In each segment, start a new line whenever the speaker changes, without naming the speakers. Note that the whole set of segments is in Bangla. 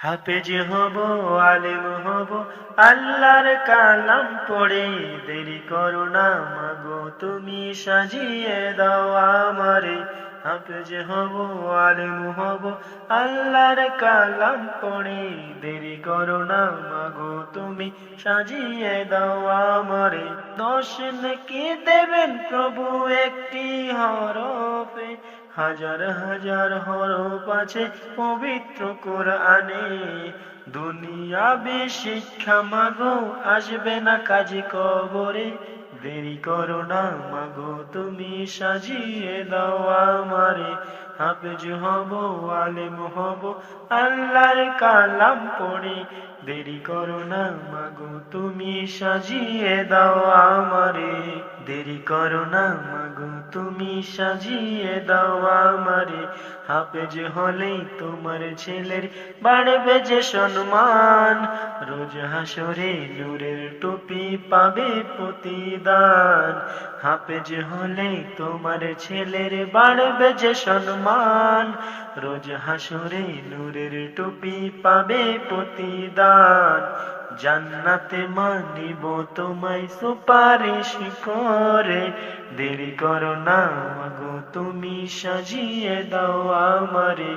হাফেজ হব, আলেম হব, আল্লাহর কালাম পড়ে, দেরি করো না মাগো তুমি সাজিয়ে দাও আমারে। হাফেজ হব, আলেম হব, আল্লাহর কালাম পড়ে, দেরি করো না মাগো তুমি সাজিয়ে দাও আমারে। দশ নেকি দেবেন প্রভু একটি হরফে, হাজার হাজার হরফ আছে পবিত্র কোরআনে। দুনিয়াবি শিক্ষা মাগো আসবে না কাজে কবরে, দেরি করো না মাগো তুমি সাজিয়ে দাও আমারে। হাফেজ হব, আলেম হব, আল্লাহর কালাম পড়ে, দেরি করো না মাগো তুমি সাজিয়ে দাও আমারে। দেরি করো না মাগো তুমি সাজিয়ে দাও আমারে। হাফেজ হলেই তোমার ছেলের বাড়বে যে সম্মান, রোজ হাসরে নূরের টুপি পাবে প্রতিদান। হাফেজ হলে তোমার ছেলের বাড়বে যে সম্মান, রোজ হাসরে নূরের টুপি পাবে প্রতিদান। জান্নাতে মানিব তোমায় সুপারিশ করে, দেরি করো না মাগো তুমি সাজিয়ে দাও আমারে।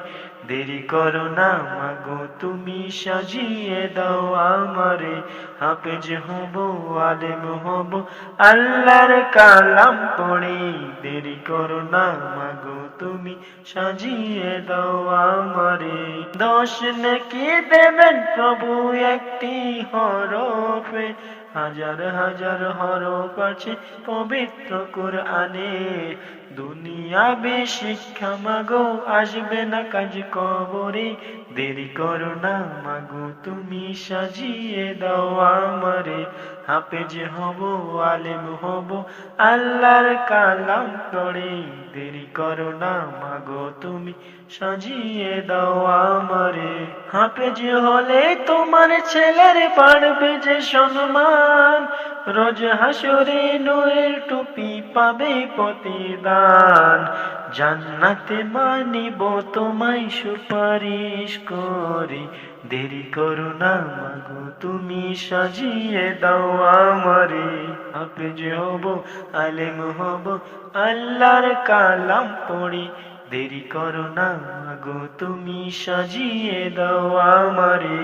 দেরি করো না মাগো তুমি সাজিয়ে দাও আমারে। হাফেজ হব, আলেম হব, আল্লাহর কালাম পড়ে, দেরি করো না মাগো তুমি সাজিয়ে দাও আমারে। দশ নেকি দেবেন প্রভু একটি হরফে, হাজার হাজার হরফ আছে পবিত্র কোরআনে। দুনিয়াবি শিক্ষা মাগো আসবে না কাজ কবরে, দেরি করো না মাগো তুমি সাজিয়ে দাও আমারে। হাফেজ হব, আলেম হব, আল্লাহর কালাম পড়ে, দেরি করো না মাগো তুমি সাজিয়ে দাও আমারে। হাফেজ হলে তোমার ছেলের বাড়বে যে সম্মান, রোজ হাসরে নূরের টুপি পাবে প্রতিদান। জান্নাতে মানিব তোমায় সুপারিশ করে, দেরি করো না মাগো তুমি সাজিয়ে দাও আমারে। হাফেজ হব, আলেম হব, আল্লাহর কালাম পড়ে, দেরি করো না মাগো তুমি সাজিয়ে দাও আমারে।